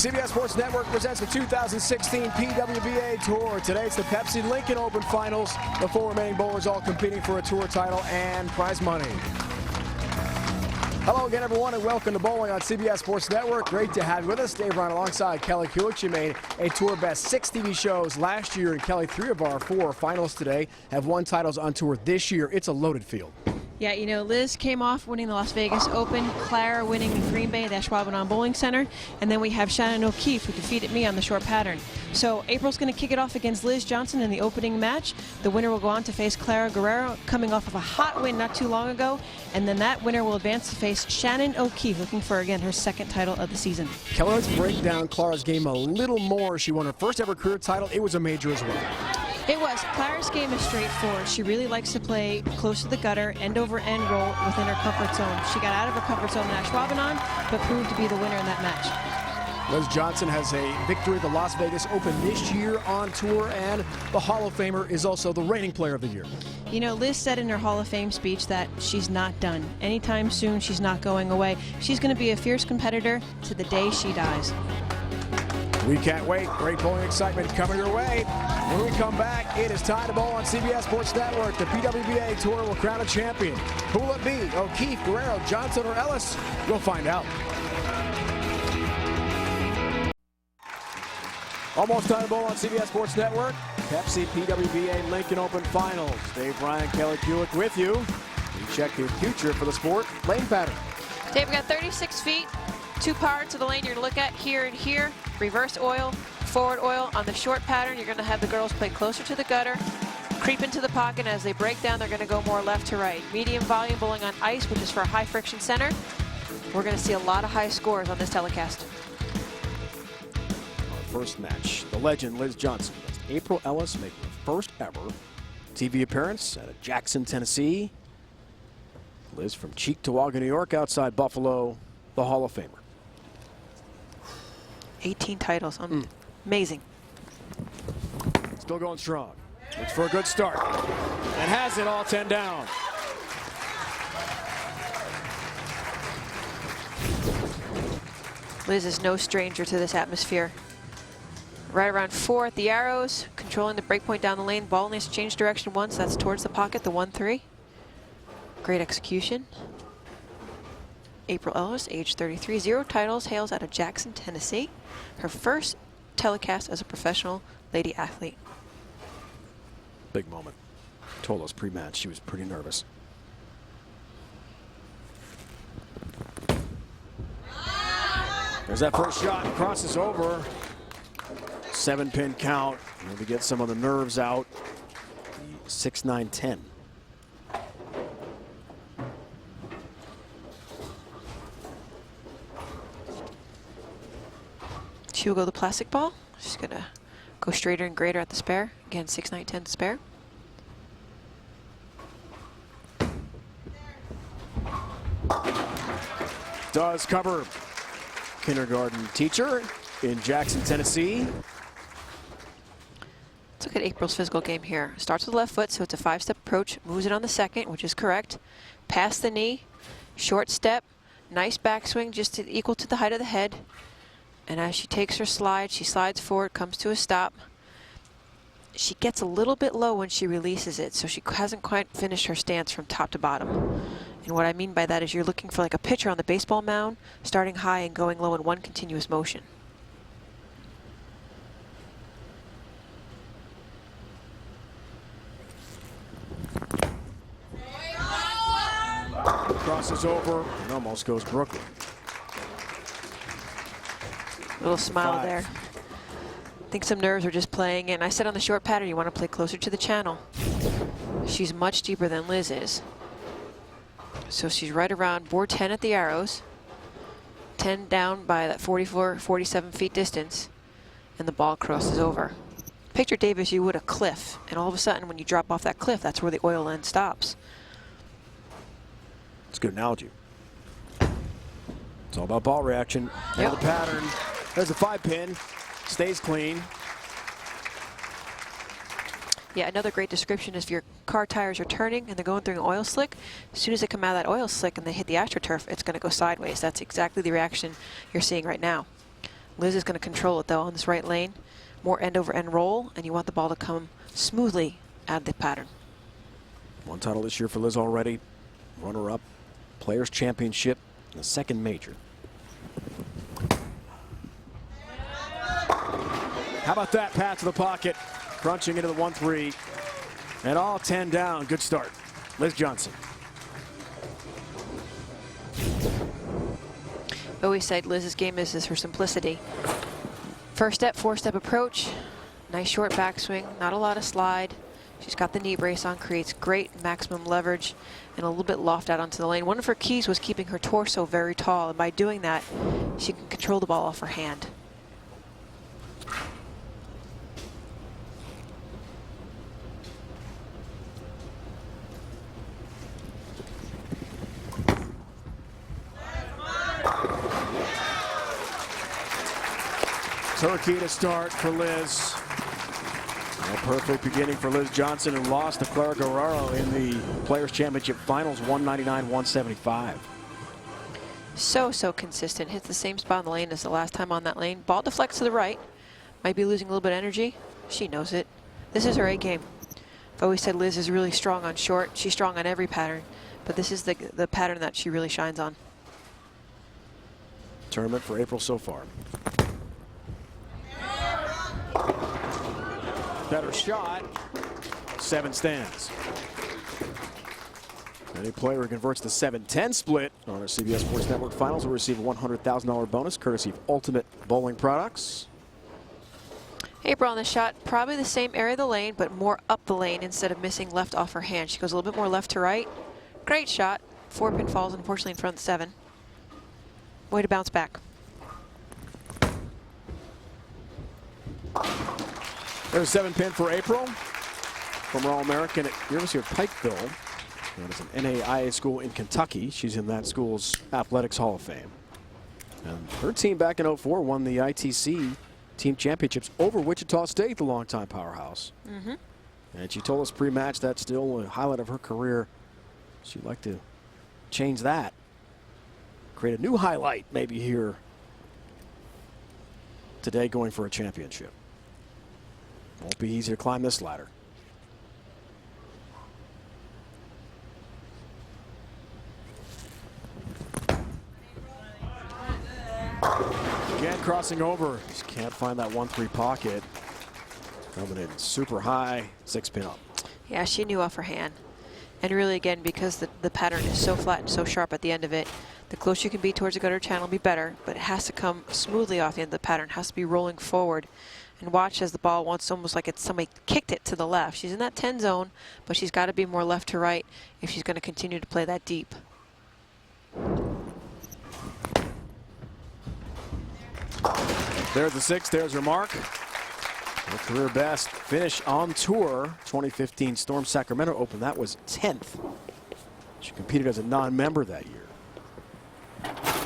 CBS Sports Network presents the 2016 PWBA Tour. Today it's the Pepsi Lincoln Open Finals. The four remaining bowlers all competing for a tour title and prize money. Hello again, everyone, and welcome to Bowling on CBS Sports Network. Great to have you with us. Dave Ryan alongside Kelly Kulick. She made a tour best 6 TV shows last year, and Kelly, 3 of our 4 finalists today have won titles on tour this year. It's a loaded field. Yeah, you know, Liz came off winning the Las Vegas Open, Clara winning in Green Bay at the Ashwaubenon Bowling Center, and then we have Shannon O'Keefe, who defeated me on the short pattern. So April's going to kick it off against Liz Johnson in the opening match. The winner will go on to face Clara Guerrero, coming off of a hot win not too long ago, and then that winner will advance to face Shannon O'Keefe, looking for, again, her 2nd title of the season. Kelly, let's break down Clara's game a little more. She won her first ever career title. It was a major as well. It was. Clara's game is straightforward. She really likes to play close to the gutter, end over end roll within her comfort zone. She got out of her comfort zone in Ashwaubenon, but proved to be the winner in that match. Liz Johnson has a victory at the Las Vegas Open this year on tour, and the Hall of Famer is also the reigning player of the year. You know, Liz said in her Hall of Fame speech that she's not done. Anytime soon, she's not going away. She's going to be a fierce competitor to the day she dies. We can't wait. Great bowling excitement coming your way. When we come back, it is time to bowl on CBS Sports Network. The PWBA Tour will crown a champion. Who will it be? O'Keefe, Guerrero, Johnson, or Ellis? We'll find out. Almost time to bowl on CBS Sports Network. Pepsi PWBA Lincoln Open Finals. Dave Ryan, Kelly Kulick with you. We check your future for the sport. Lane pattern. Dave, we got 36 feet. 2 parts of the lane you're going to look at here and here. Reverse oil, forward oil. On the short pattern, you're going to have the girls play closer to the gutter, creep into the pocket. As they break down, they're going to go more left to right. Medium volume bowling on ice, which is for a high friction center. We're going to see a lot of high scores on this telecast. Our first match, the legend Liz Johnson against April Ellis, making her first ever TV appearance out of Jackson, Tennessee. Liz from Cheektowaga, New York, outside Buffalo, the Hall of Famer. 18 titles. Amazing. Still going strong. Looks for a good start. And has it all 10 down. Liz is no stranger to this atmosphere. Right around 4 at the arrows, controlling the break point down the lane. Ball needs to change direction once. That's towards the pocket, the 1-3. Great execution. April Ellis, age 33, 0 titles, hails out of Jackson, Tennessee. Her first telecast as a professional lady athlete. Big moment. Told us pre-match she was pretty nervous. There's that first shot, crosses over. 7-pin count. Maybe get some of the nerves out. 6-9-10. She will go the plastic ball. She's going to go straighter and greater at the spare. Again, 6-9-10 spare. Does cover. Kindergarten teacher in Jackson, Tennessee. Let's look at April's physical game here. Starts with the left foot, so it's a 5-step approach. Moves it on the second, which is correct. Past the knee, short step, nice backswing, just equal to the height of the head. And as she takes her slide, she slides forward, comes to a stop. She gets a little bit low when she releases it, so she hasn't quite finished her stance from top to bottom. And what I mean by that is you're looking for like a pitcher on the baseball mound, starting high and going low in one continuous motion. Crosses over and almost goes Brooklyn. Little smile there. I think some nerves are just playing in. I said on the short pattern you want to play closer to the channel. She's much deeper than Liz is. So she's right around board 10 at the arrows. 10 down by that 44, 47 feet distance. And the ball crosses over. Picture, Dave, as you would a cliff. And all of a sudden when you drop off that cliff, that's where the oil end stops. It's a good analogy. It's all about ball reaction. And the pattern. There's a 5-pin. Stays clean. Yeah, another great description is if your car tires are turning and they're going through an oil slick, as soon as they come out of that oil slick and they hit the AstroTurf, it's going to go sideways. That's exactly the reaction you're seeing right now. Liz is going to control it though on this right lane. More end over end roll, and you want the ball to come smoothly out of the pattern. One title this year for Liz already. Runner-up, Players Championship, the second major. How about that pass to the pocket? Crunching into the 1-3. And all 10 down. Good start. Liz Johnson. I always said Liz's game is her simplicity. First step, 4-step approach. Nice short backswing, not a lot of slide. She's got the knee brace on, creates great maximum leverage and a little bit loft out onto the lane. One of her keys was keeping her torso very tall, and by doing that, she can control the ball off her hand. So a key to start for Liz. A perfect beginning for Liz Johnson, who lost to Clara Guerrero in the Players Championship Finals, 199-175. So consistent. Hits the same spot in the lane as the last time on that lane. Ball deflects to the right. Might be losing a little bit of energy. She knows it. This is her A game. I've always said Liz is really strong on short. She's strong on every pattern, but this is the pattern that she really shines on. Tournament for April so far. Better shot. 7 stands. Any player who converts the 7-10 split on our CBS Sports Network Finals will receive a $100,000 bonus courtesy of Ultimate Bowling Products. April on the shot, probably the same area of the lane, but more up the lane instead of missing left off her hand. She goes a little bit more left to right. Great shot. 4 pin falls, unfortunately, in front of the 7. Way to bounce back. There's a 7-pin for April. Former All-American at University of Pikeville. That is an NAIA school in Kentucky. She's in that school's Athletics Hall of Fame. And her team back in '04 won the ITC team championships over Wichita State, the longtime powerhouse. And she told us pre-match that's still a highlight of her career. She'd like to change that. Create a new highlight maybe here today, going for a championship. Won't be easy to climb this ladder. Again, crossing over. Just can't find that 1-3 pocket. Coming in super high, 6-pin up. Yeah, she knew off her hand. And really, again, because the pattern is so flat and so sharp at the end of it, the closer you can be towards the gutter channel, be better, but it has to come smoothly off the end of the pattern. It has to be rolling forward. And watch as the ball wants, almost like it's somebody kicked it to the left. She's in that 10 zone, but she's got to be more left to right if she's going to continue to play that deep. There's the 6, there's her mark. Her career best finish on tour, 2015 Storm Sacramento Open. That was 10th. She competed as a non-member that year.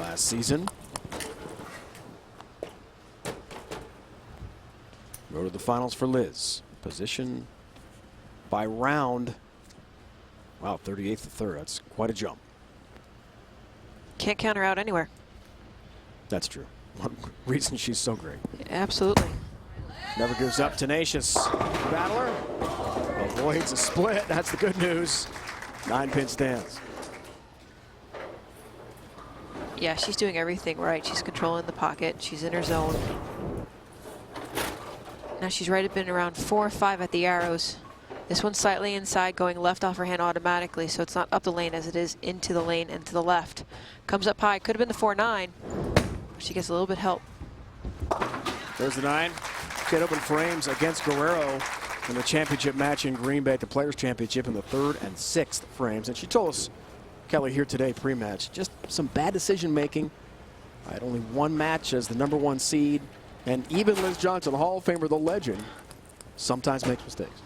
Last season. Road to the finals for Liz. Position by round. Wow, 38th to 3rd. That's quite a jump. Can't count her out anywhere. That's true. One reason she's so great. Absolutely. Never gives up. Tenacious battler. Avoids a split. That's the good news. 9-pin stands. Yeah, she's doing everything right. She's controlling the pocket. She's in her zone. Now she's right up in around 4 or 5 at the arrows. This one's slightly inside, going left off her hand automatically, so it's not up the lane as it is into the lane and to the left. Comes up high. Could have been the 4-9. She gets a little bit help. There's the 9. Get open frames against Guerrero in the championship match in Green Bay at the Players Championship in the 3rd and 6th frames. And she told us, Kelly, here today pre-match, just some bad decision making. I had only one match as the #1 seed. And even Liz Johnson, the Hall of Famer, the legend, sometimes makes mistakes.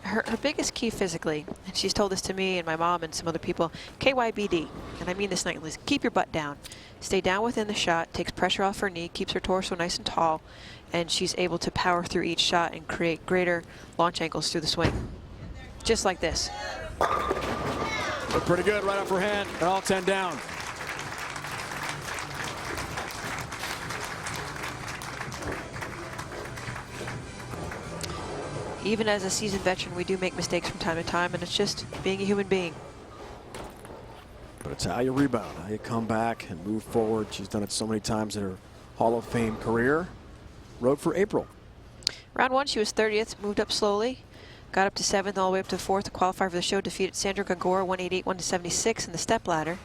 Her biggest key physically, and she's told this to me and my mom and some other people, KYBD, and I mean this nightly, keep your butt down. Stay down within the shot, takes pressure off her knee, keeps her torso nice and tall, and she's able to power through each shot and create greater launch angles through the swing. Just like this. Looked pretty good right off her hand, and all 10 down. Even as a seasoned veteran, we do make mistakes from time to time, and it's just being a human being. But it's how you rebound, how you come back and move forward. She's done it so many times in her Hall of Fame career. Rode for April. Round 1, she was 30th, moved up slowly, got up to 7th, all the way up to 4th to qualify for the show, defeated Sandra Gongora 188-176 in the step ladder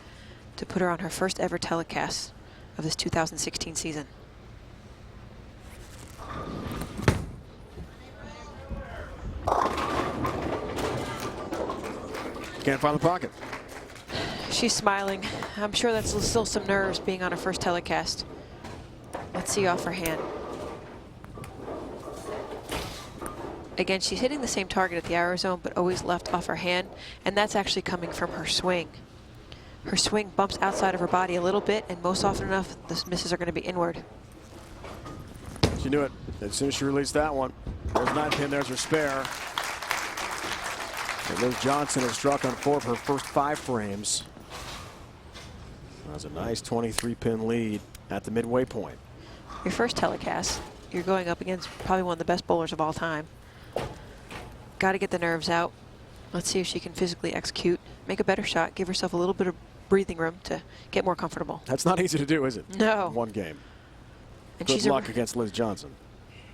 to put her on her first ever telecast of this 2016 season. Can't find the pocket. She's smiling. I'm sure that's still some nerves being on her first telecast. Let's see off her hand. Again, she's hitting the same target at the arrow zone, but always left off her hand, and that's actually coming from her swing. Her swing bumps outside of her body a little bit, and most often enough, the misses are going to be inward. She knew it as soon as she released that one. There's 9 pin, there's her spare. And Liz Johnson has struck on 4 of her first 5 frames. That's a nice 23-pin lead at the midway point. Your first telecast, you're going up against probably one of the best bowlers of all time. Got to get the nerves out. Let's see if she can physically execute, make a better shot, give herself a little bit of breathing room to get more comfortable. That's not easy to do, is it? No. One game. And Good luck against Liz Johnson.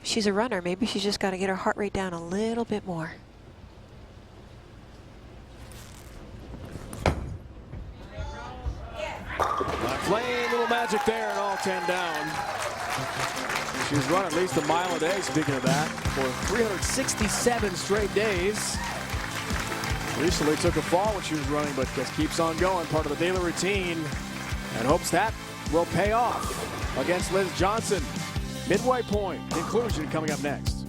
She's a runner. Maybe she's just got to get her heart rate down a little bit more. Plain little magic there and all 10 down. She's run at least a mile a day, speaking of that, for 367 straight days. Recently took a fall when she was running, but just keeps on going, part of the daily routine, and hopes that will pay off against Liz Johnson. Midway point, conclusion coming up next.